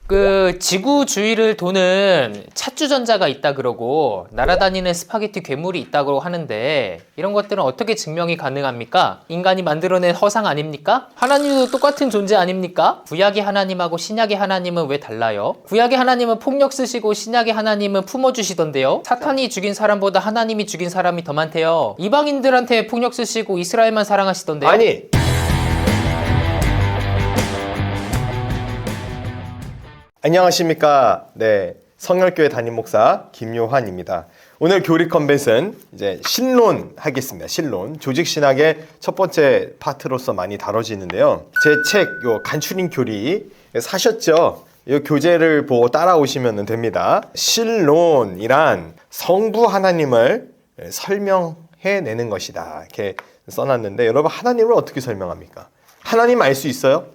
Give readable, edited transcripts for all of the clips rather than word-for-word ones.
그 지구주위를 도는 차주전자가 있다 그러고 날아다니는 스파게티 괴물이 있다고 하는데 이런 것들은 어떻게 증명이 가능합니까? 인간이 만들어낸 허상 아닙니까? 하나님도 똑같은 존재 아닙니까? 구약의 하나님하고 신약의 하나님은 왜 달라요? 구약의 하나님은 폭력 쓰시고 신약의 하나님은 품어주시던데요? 사탄이 죽인 사람보다 하나님이 죽인 사람이 더 많대요. 이방인들한테 폭력 쓰시고 이스라엘만 사랑하시던데요? 아니, 안녕하십니까. 네, 성열교회 담임 목사 김요한입니다. 오늘 교리 컨벤은 이제 신론 하겠습니다. 신론. 조직신학의 첫 번째 파트로서 많이 다뤄지는데요. 제 책, 요 간추린 교리 사셨죠? 이 교재를 보고 따라오시면 됩니다. 신론이란 성부 하나님을 설명해내는 것이다. 이렇게 써놨는데 여러분 하나님을 어떻게 설명합니까? 하나님 알 수 있어요?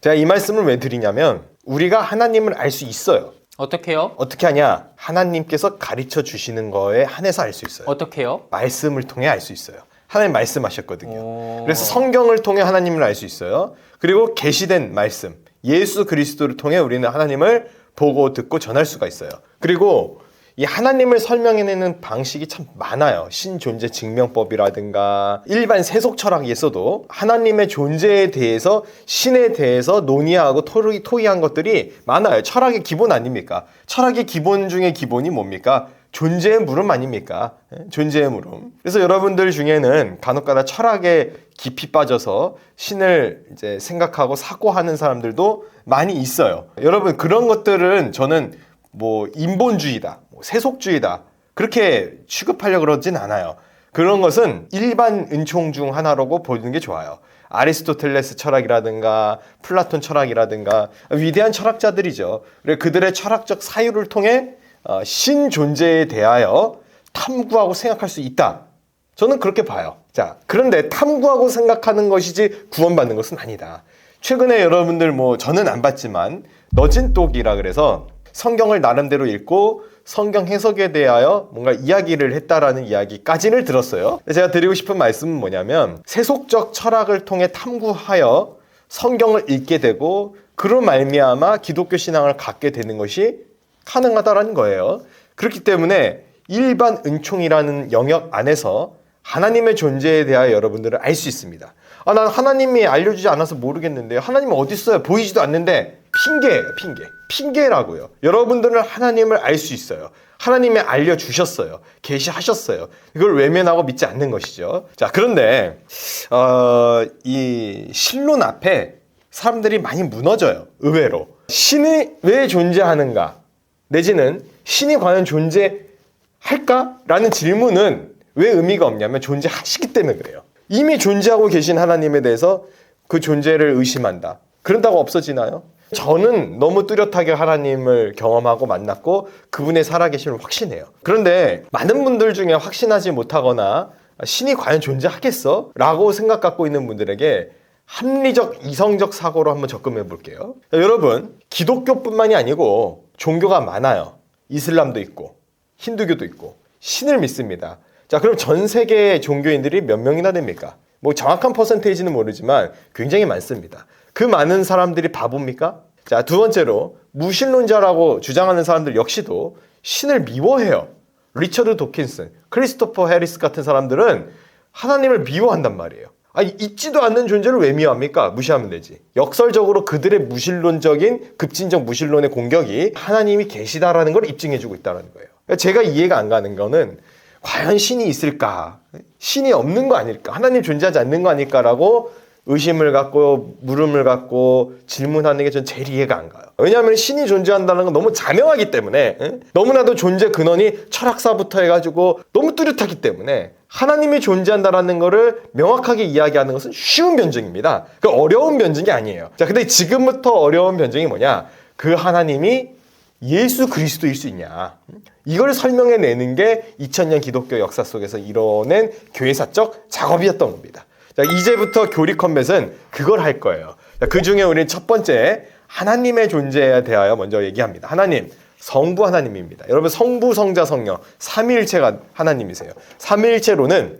제가 이 말씀을 왜 드리냐면 우리가 하나님을 알 수 있어요. 어떻게요? 어떻게 하냐? 하나님께서 가르쳐 주시는 거에 한해서 알 수 있어요. 어떻게요? 말씀을 통해 알 수 있어요. 하나님 말씀하셨거든요. 그래서 성경을 통해 하나님을 알 수 있어요. 그리고 계시된 말씀, 예수 그리스도를 통해 우리는 하나님을 보고 듣고 전할 수가 있어요. 그리고 이 하나님을 설명해내는 방식이 참 많아요. 신존재 증명법이라든가 일반 세속 철학에서도 하나님의 존재에 대해서 신에 대해서 논의하고 토의한 것들이 많아요. 철학의 기본 아닙니까? 철학의 기본 중에 기본이 뭡니까? 존재의 물음 아닙니까? 존재의 물음. 그래서 여러분들 중에는 간혹가다 철학에 깊이 빠져서 신을 이제 생각하고 사고하는 사람들도 많이 있어요. 여러분 그런 것들은 저는 뭐 인본주의다, 세속주의다 그렇게 취급하려고 그러진 않아요. 그런 것은 일반 은총 중 하나라고 보는 게 좋아요. 아리스토텔레스 철학이라든가 플라톤 철학이라든가 위대한 철학자들이죠. 그리고 그들의 철학적 사유를 통해 신 존재에 대하여 탐구하고 생각할 수 있다. 저는 그렇게 봐요. 자, 그런데 탐구하고 생각하는 것이지 구원받는 것은 아니다. 최근에 여러분들 뭐 저는 안 봤지만 너진똑이라 그래서 성경을 나름대로 읽고 성경 해석에 대하여 뭔가 이야기를 했다라는 이야기까지는 들었어요. 제가 드리고 싶은 말씀은 뭐냐면 세속적 철학을 통해 탐구하여 성경을 읽게 되고 그로 말미암아 기독교 신앙을 갖게 되는 것이 가능하다라는 거예요. 그렇기 때문에 일반 은총이라는 영역 안에서 하나님의 존재에 대하여 여러분들은 알 수 있습니다. 난 하나님이 알려주지 않아서 모르겠는데요. 하나님은 어디 있어요? 보이지도 않는데 핑계예요. 핑계라고요. 여러분들은 하나님을 알 수 있어요. 하나님이 알려주셨어요. 계시하셨어요. 이걸 외면하고 믿지 않는 것이죠. 자, 그런데 이 신론 앞에 사람들이 많이 무너져요. 의외로. 신이 왜 존재하는가? 내지는 신이 과연 존재할까? 라는 질문은 왜 의미가 없냐면 존재하시기 때문에 그래요. 이미 존재하고 계신 하나님에 대해서 그 존재를 의심한다. 그런다고 없어지나요? 저는 너무 뚜렷하게 하나님을 경험하고 만났고 그분의 살아계심을 확신해요. 그런데 많은 분들 중에 확신하지 못하거나 신이 과연 존재하겠어? 라고 생각 갖고 있는 분들에게 합리적, 이성적 사고로 한번 접근해 볼게요. 여러분, 기독교뿐만이 아니고 종교가 많아요. 이슬람도 있고 힌두교도 있고 신을 믿습니다. 자, 그럼 전 세계 종교인들이 몇 명이나 됩니까? 뭐 정확한 퍼센테이지는 모르지만 굉장히 많습니다. 그 많은 사람들이 바보입니까? 자, 두 번째로 무신론자라고 주장하는 사람들 역시도 신을 미워해요. 리처드 도킨슨, 크리스토퍼 해리스 같은 사람들은 하나님을 미워한단 말이에요. 아니, 있지도 않는 존재를 왜 미워합니까? 무시하면 되지. 역설적으로 그들의 무신론적인 급진적 무신론의 공격이 하나님이 계시다라는 걸 입증해주고 있다는 거예요. 제가 이해가 안 가는 거는 과연 신이 있을까? 신이 없는 거 아닐까? 하나님 존재하지 않는 거 아닐까라고 의심을 갖고 물음을 갖고 질문하는 게 전 제일 이해가 안 가요. 왜냐하면 신이 존재한다는 건 너무 자명하기 때문에 너무나도 존재 근원이 철학사부터 해가지고 너무 뚜렷하기 때문에 하나님이 존재한다는 거를 명확하게 이야기하는 것은 쉬운 변증입니다. 그 어려운 변증이 아니에요. 자, 근데 지금부터 어려운 변증이 뭐냐? 그 하나님이 예수 그리스도일 수 있냐? 이걸 설명해내는 게 2000년 기독교 역사 속에서 이뤄낸 교회사적 작업이었던 겁니다. 자, 이제부터 교리 컨벤은 그걸 할 거예요. 그 중에 우리는 첫 번째 하나님의 존재에 대하여 먼저 얘기합니다. 하나님, 성부 하나님입니다. 여러분 성부, 성자, 성령 삼위일체가 하나님이세요. 삼위일체론은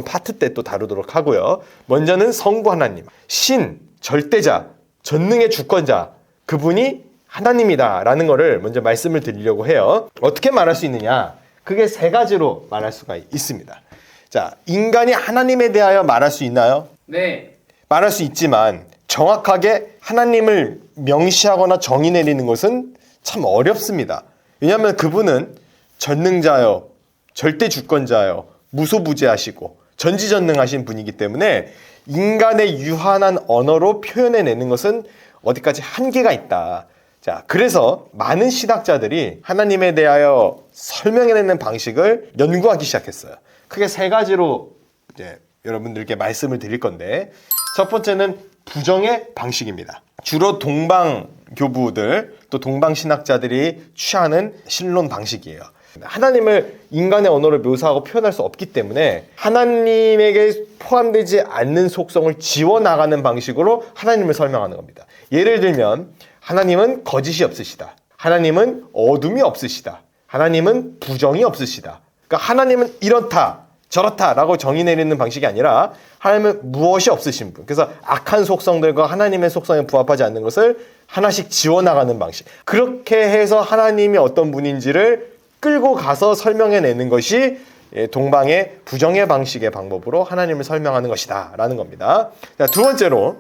파트 때 또 다루도록 하고요. 먼저는 성부 하나님, 신, 절대자, 전능의 주권자, 그분이 하나님이다라는 거를 먼저 말씀을 드리려고 해요. 어떻게 말할 수 있느냐? 그게 세 가지로 말할 수가 있습니다. 자, 인간이 하나님에 대하여 말할 수 있나요? 네. 말할 수 있지만 정확하게 하나님을 명시하거나 정의 내리는 것은 참 어렵습니다. 왜냐하면 그분은 전능자요, 절대 주권자요, 무소부재하시고 전지전능하신 분이기 때문에 인간의 유한한 언어로 표현해내는 것은 어디까지 한계가 있다. 자, 그래서 많은 신학자들이 하나님에 대하여 설명해내는 방식을 연구하기 시작했어요. 크게 세 가지로 이제 여러분들께 말씀을 드릴 건데, 첫 번째는 부정의 방식입니다. 주로 동방교부들 또 동방신학자들이 취하는 신론 방식이에요. 하나님을 인간의 언어로 묘사하고 표현할 수 없기 때문에 하나님에게 포함되지 않는 속성을 지워나가는 방식으로 하나님을 설명하는 겁니다. 예를 들면 하나님은 거짓이 없으시다. 하나님은 어둠이 없으시다. 하나님은 부정이 없으시다. 그러니까 하나님은 이렇다 저렇다 라고 정의 내리는 방식이 아니라 하나님은 무엇이 없으신 분. 그래서 악한 속성들과 하나님의 속성에 부합하지 않는 것을 하나씩 지워나가는 방식. 그렇게 해서 하나님이 어떤 분인지를 끌고 가서 설명해내는 것이 동방의 부정의 방식의 방법으로 하나님을 설명하는 것이다 라는 겁니다. 자, 두 번째로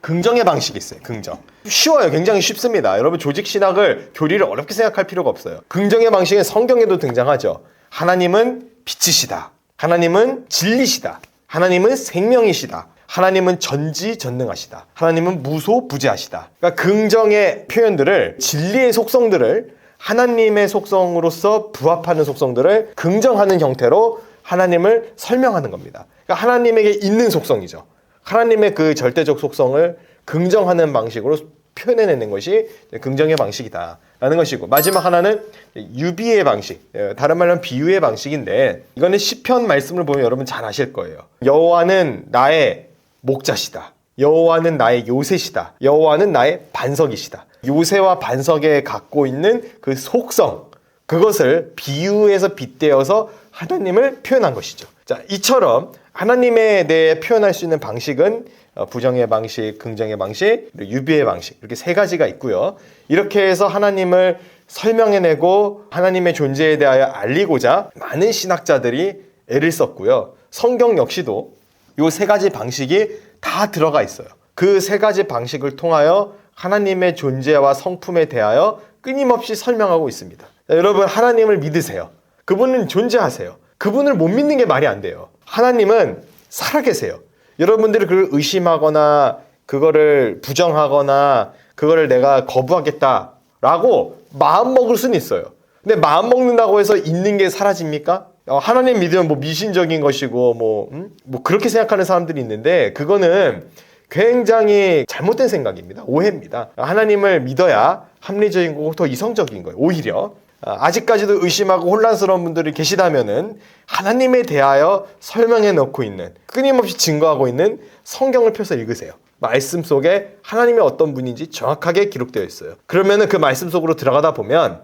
긍정의 방식이 있어요. 긍정. 쉬워요. 굉장히 쉽습니다. 여러분 조직신학을 교리를 어렵게 생각할 필요가 없어요. 긍정의 방식은 성경에도 등장하죠. 하나님은 빛이시다. 하나님은 진리시다. 하나님은 생명이시다. 하나님은 전지전능하시다. 하나님은 무소부재하시다. 그러니까 긍정의 표현들을, 진리의 속성들을, 하나님의 속성으로서 부합하는 속성들을 긍정하는 형태로 하나님을 설명하는 겁니다. 그러니까 하나님에게 있는 속성이죠. 하나님의 그 절대적 속성을 긍정하는 방식으로 표현해내는 것이 긍정의 방식이다라는 것이고, 마지막 하나는 유비의 방식, 다른 말로 비유의 방식인데, 이거는 시편 말씀을 보면 여러분 잘 아실 거예요. 여호와는 나의 목자시다. 여호와는 나의 요새시다. 여호와는 나의 반석이시다. 요새와 반석에 갖고 있는 그 속성, 그것을 비유해서 빗대어서 하나님을 표현한 것이죠. 자, 이처럼 하나님에 대해 표현할 수 있는 방식은 부정의 방식, 긍정의 방식, 그리고 유비의 방식, 이렇게 세 가지가 있고요. 이렇게 해서 하나님을 설명해내고 하나님의 존재에 대하여 알리고자 많은 신학자들이 애를 썼고요. 성경 역시도 이 세 가지 방식이 다 들어가 있어요. 그 세 가지 방식을 통하여 하나님의 존재와 성품에 대하여 끊임없이 설명하고 있습니다. 자, 여러분 하나님을 믿으세요. 그분은 존재하세요. 그분을 못 믿는 게 말이 안 돼요. 하나님은 살아계세요. 여러분들이 그걸 의심하거나 그거를 부정하거나 그거를 내가 거부하겠다라고 마음먹을 수는 있어요. 근데 마음먹는다고 해서 있는 게 사라집니까? 하나님 믿으면 뭐 미신적인 것이고 뭐 그렇게 생각하는 사람들이 있는데, 그거는 굉장히 잘못된 생각입니다. 오해입니다. 하나님을 믿어야 합리적인 거고 더 이성적인 거예요. 오히려 아직까지도 의심하고 혼란스러운 분들이 계시다면은 하나님에 대하여 설명해 놓고 있는, 끊임없이 증거하고 있는 성경을 펴서 읽으세요. 말씀 속에 하나님이 어떤 분인지 정확하게 기록되어 있어요. 그러면은 그 말씀 속으로 들어가다 보면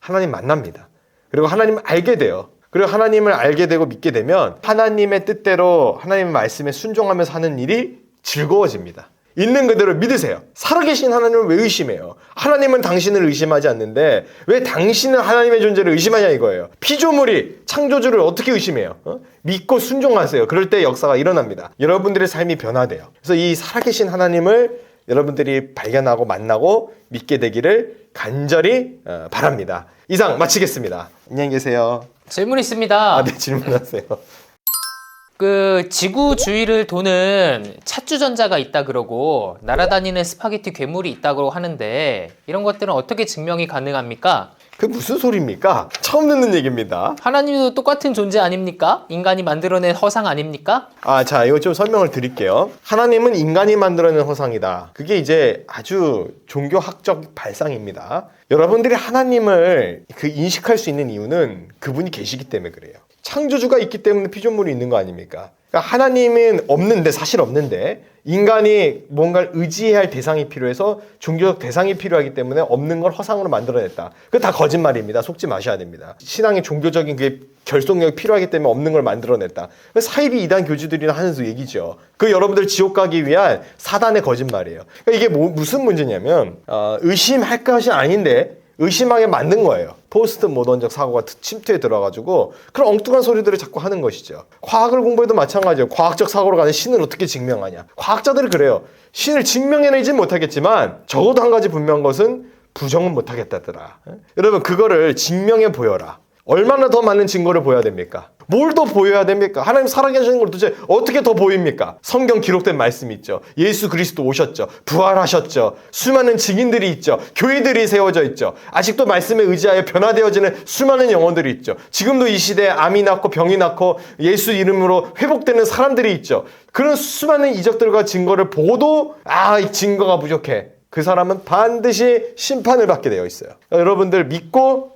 하나님 만납니다. 그리고 하나님을 알게 돼요. 그리고 하나님을 알게 되고 믿게 되면 하나님의 뜻대로 하나님의 말씀에 순종하면서 하는 일이 즐거워집니다. 있는 그대로 믿으세요. 살아계신 하나님을 왜 의심해요? 하나님은 당신을 의심하지 않는데 왜 당신은 하나님의 존재를 의심하냐 이거예요. 피조물이 창조주를 어떻게 의심해요? 믿고 순종하세요. 그럴 때 역사가 일어납니다. 여러분들의 삶이 변화돼요. 그래서 이 살아계신 하나님을 여러분들이 발견하고 만나고 믿게 되기를 간절히 바랍니다. 이상 마치겠습니다. 안녕히 계세요. 질문 있습니다. 네, 질문하세요. 그 지구 주위를 도는 찻주전자가 있다 그러고 날아다니는 스파게티 괴물이 있다고 하는데, 이런 것들은 어떻게 증명이 가능합니까? 그게 무슨 소리입니까? 처음 듣는 얘기입니다. 하나님도 똑같은 존재 아닙니까? 인간이 만들어낸 허상 아닙니까? 자, 이거 좀 설명을 드릴게요. 하나님은 인간이 만들어낸 허상이다. 그게 이제 아주 종교학적 발상입니다. 여러분들이 하나님을 인식할 수 있는 이유는 그분이 계시기 때문에 그래요. 창조주가 있기 때문에 피조물이 있는 거 아닙니까? 그러니까 하나님은 없는데, 사실 없는데 인간이 뭔가를 의지해야 할 대상이 필요해서 종교적 대상이 필요하기 때문에 없는 걸 허상으로 만들어냈다. 그거 다 거짓말입니다. 속지 마셔야 됩니다. 신앙의 종교적인 그게 결속력이 필요하기 때문에 없는 걸 만들어냈다. 사이비 이단 교주들이나 하는 얘기죠. 그 여러분들 지옥 가기 위한 사단의 거짓말이에요. 그러니까 이게 무슨 문제냐면 의심할 것이 아닌데 의심하게 만든 거예요. 포스트 모던적 사고가 침투에 들어가지고 그런 엉뚱한 소리들을 자꾸 하는 것이죠. 과학을 공부해도 마찬가지예요. 과학적 사고로 가는 신을 어떻게 증명하냐. 과학자들이 그래요. 신을 증명해내진 못하겠지만 적어도 한 가지 분명한 것은 부정은 못하겠다더라. 여러분 그거를 증명해 보여라. 얼마나 더 많은 증거를 보여야 됩니까? 뭘 더 보여야 됩니까? 하나님 살아계시는 걸 도대체 어떻게 더 보입니까? 성경 기록된 말씀이 있죠. 예수 그리스도 오셨죠. 부활하셨죠. 수많은 증인들이 있죠. 교회들이 세워져 있죠. 아직도 말씀에 의지하여 변화되어지는 수많은 영혼들이 있죠. 지금도 이 시대에 암이 낫고 병이 낫고 예수 이름으로 회복되는 사람들이 있죠. 그런 수많은 이적들과 증거를 보고도 이 증거가 부족해. 그 사람은 반드시 심판을 받게 되어 있어요. 여러분들 믿고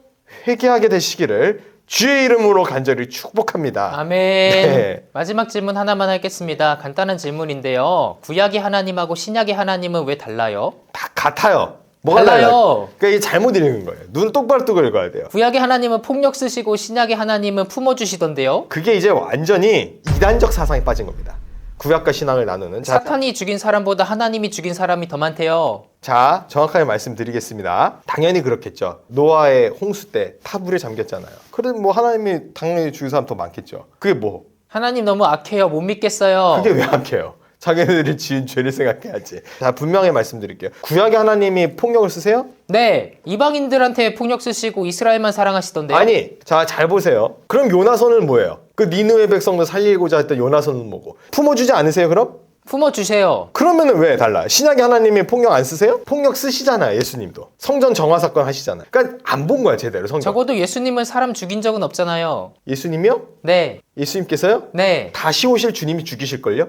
회개하게 되시기를 주의 이름으로 간절히 축복합니다. 아멘. 네. 마지막 질문 하나만 하겠습니다. 간단한 질문인데요. 구약의 하나님하고 신약의 하나님은 왜 달라요? 다 같아요. 뭐가 달라요. 달라요? 그러니까 이게 잘못 읽은 거예요. 눈 똑바로 뜨고 읽어야 돼요. 구약의 하나님은 폭력 쓰시고 신약의 하나님은 품어주시던데요. 그게 이제 완전히 이단적 사상에 빠진 겁니다. 구약과 신앙을 나누는. 사탄이 죽인 사람보다 하나님이 죽인 사람이 더 많대요. 자, 정확하게 말씀드리겠습니다. 당연히 그렇겠죠. 노아의 홍수 때 타불에 잠겼잖아요. 그래도 뭐 하나님이 당연히 죽인 사람 더 많겠죠. 그게 뭐? 하나님 너무 악해요. 못 믿겠어요. 그게 왜 악해요? 자기네들이 지은 죄를 생각해야지. 자, 분명히 말씀드릴게요. 구약의 하나님이 폭력을 쓰세요? 네. 이방인들한테 폭력 쓰시고 이스라엘만 사랑하시던데요. 아니, 자, 잘 보세요. 그럼 요나선은 뭐예요? 그 니느웨 백성들 살리고자 했던 요나선은 뭐고? 품어주지 않으세요, 그럼? 품어주세요. 그러면은 왜 달라? 신약의 하나님이 폭력 안 쓰세요? 폭력 쓰시잖아요, 예수님도. 성전 정화 사건 하시잖아요. 그러니까 안 본 거야, 제대로 성경. 적어도 예수님은 사람 죽인 적은 없잖아요. 예수님이요? 네. 예수님께서요? 네. 다시 오실 주님이 죽이실걸요?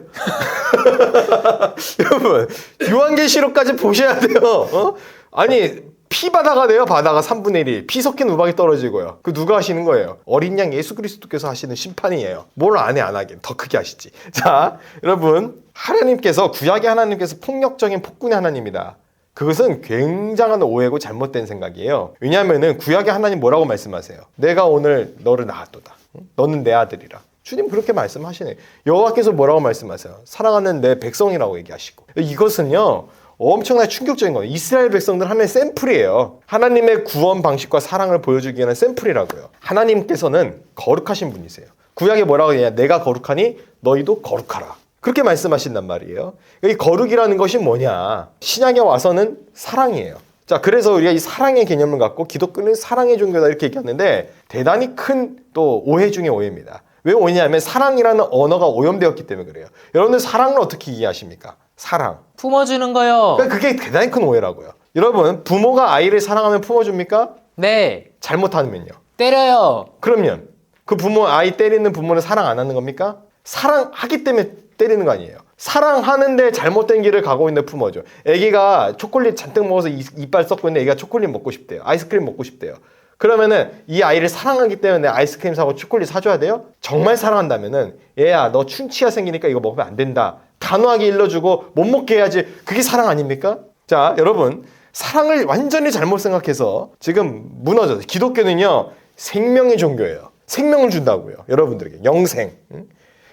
여러분, 요한계시록까지 보셔야 돼요. 아니, 피 바다가 돼요. 바다가 3분의 1이. 피 섞인 우박이 떨어지고요. 그 누가 하시는 거예요? 어린 양 예수 그리스도께서 하시는 심판이에요. 뭘 안 해 안 하긴. 더 크게 하시지. 자, 여러분, 하나님께서 구약의 하나님께서 폭력적인 폭군의 하나님이다. 그것은 굉장한 오해고 잘못된 생각이에요. 왜냐하면은 구약의 하나님 뭐라고 말씀하세요? 내가 오늘 너를 낳았도다. 너는 내 아들이라. 주님 그렇게 말씀하시네. 여호와께서 뭐라고 말씀하세요? 사랑하는 내 백성이라고 얘기하시고. 이것은요. 엄청나게 충격적인 거예요. 이스라엘 백성들 하나의 샘플이에요. 하나님의 구원 방식과 사랑을 보여주기 위한 샘플이라고요. 하나님께서는 거룩하신 분이세요. 구약에 뭐라고 하냐? 내가 거룩하니 너희도 거룩하라. 그렇게 말씀하신단 말이에요. 이 거룩이라는 것이 뭐냐? 신약에 와서는 사랑이에요. 자, 그래서 우리가 이 사랑의 개념을 갖고 기독교는 사랑의 종교다 이렇게 얘기하는데 대단히 큰 또 오해 중에 오해입니다. 왜 오해냐면 사랑이라는 언어가 오염되었기 때문에 그래요. 여러분들 사랑을 어떻게 이해하십니까? 사랑. 품어주는 거요. 그러니까 그게 대단히 큰 오해라고요. 여러분, 부모가 아이를 사랑하면 품어줍니까? 네. 잘못하면요. 때려요. 그러면 그 부모, 아이 때리는 부모는 사랑 안 하는 겁니까? 사랑하기 때문에 때리는 거 아니에요. 사랑하는데 잘못된 길을 가고 있는데 품어줘. 애기가 초콜릿 잔뜩 먹어서 이빨 썩고 있는데 애기가 초콜릿 먹고 싶대요. 아이스크림 먹고 싶대요. 그러면은 이 아이를 사랑하기 때문에 아이스크림 사고 초콜릿 사줘야 돼요? 정말 사랑한다면은 얘야 너 충치가 생기니까 이거 먹으면 안 된다. 단호하게 일러주고 못 먹게 해야지. 그게 사랑 아닙니까? 자, 여러분, 사랑을 완전히 잘못 생각해서 지금 무너져요. 기독교는요 생명의 종교예요. 생명을 준다고요. 여러분들에게 영생.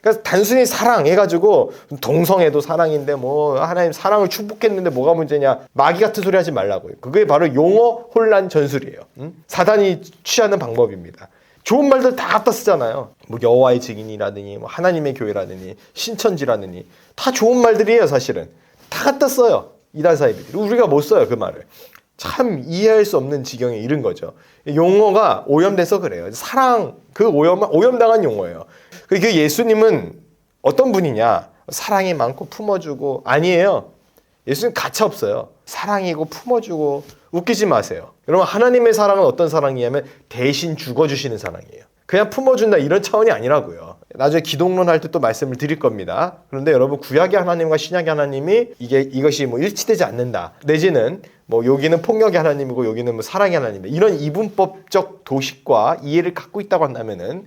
그러니까 단순히 사랑해가지고 동성애도 사랑인데 뭐 하나님 사랑을 축복했는데 뭐가 문제냐, 마귀 같은 소리 하지 말라고요. 그게 바로 용어 혼란 전술이에요. 사단이 취하는 방법입니다. 좋은 말들 다 갖다 쓰잖아요. 뭐 여호와의 증인이라느니 뭐 하나님의 교회라느니 신천지라느니 다 좋은 말들이에요. 사실은 다 갖다 써요. 이단 사이비들이. 우리가 못 써요 그 말을. 참 이해할 수 없는 지경에 이른 거죠. 용어가 오염돼서 그래요. 사랑, 그 오염당한 용어예요. 그 예수님은 어떤 분이냐? 사랑이 많고 품어주고. 아니에요. 예수님 가차 없어요. 사랑이고 품어주고. 웃기지 마세요. 여러분, 하나님의 사랑은 어떤 사랑이냐면 대신 죽어주시는 사랑이에요. 그냥 품어준다 이런 차원이 아니라고요. 나중에 기독론 할 때 또 말씀을 드릴 겁니다. 그런데 여러분, 구약의 하나님과 신약의 하나님이 이것이 뭐 일치되지 않는다. 내지는 뭐 여기는 폭력의 하나님이고 여기는 뭐 사랑의 하나님이다. 이런 이분법적 도식과 이해를 갖고 있다고 한다면은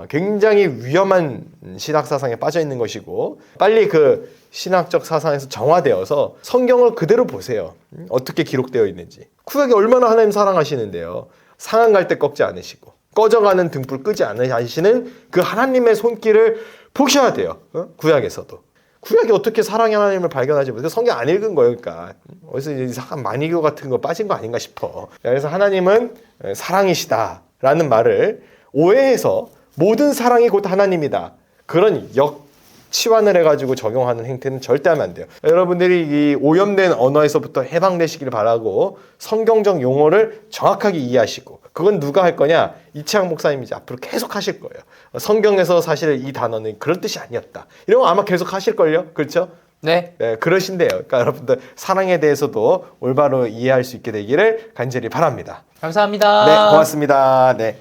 굉장히 위험한 신학 사상에 빠져 있는 것이고 빨리 그 신학적 사상에서 정화되어서 성경을 그대로 보세요. 어떻게 기록되어 있는지. 구약이 얼마나 하나님 사랑하시는데요. 상한 갈 때 꺾지 않으시고 꺼져가는 등불 끄지 않으시는 그 하나님의 손길을 보셔야 돼요. 구약에서도. 구약이 어떻게 사랑의 하나님을 발견하지 못해 성경 안 읽은 거예요. 그러니까 어디서 이상한 만이교 같은 거 빠진 거 아닌가 싶어. 그래서 하나님은 사랑이시다라는 말을 오해해서 모든 사랑이 곧 하나님이다. 그런 역치환을 해가지고 적용하는 행태는 절대 하면 안 돼요. 여러분들이 이 오염된 언어에서부터 해방되시길 바라고 성경적 용어를 정확하게 이해하시고 그건 누가 할 거냐? 이채학 목사님이 이제 앞으로 계속 하실 거예요. 성경에서 사실 이 단어는 그런 뜻이 아니었다. 이런 거 아마 계속 하실걸요? 그렇죠? 네. 네, 그러신대요. 그러니까 여러분들 사랑에 대해서도 올바로 이해할 수 있게 되기를 간절히 바랍니다. 감사합니다. 네, 고맙습니다. 네.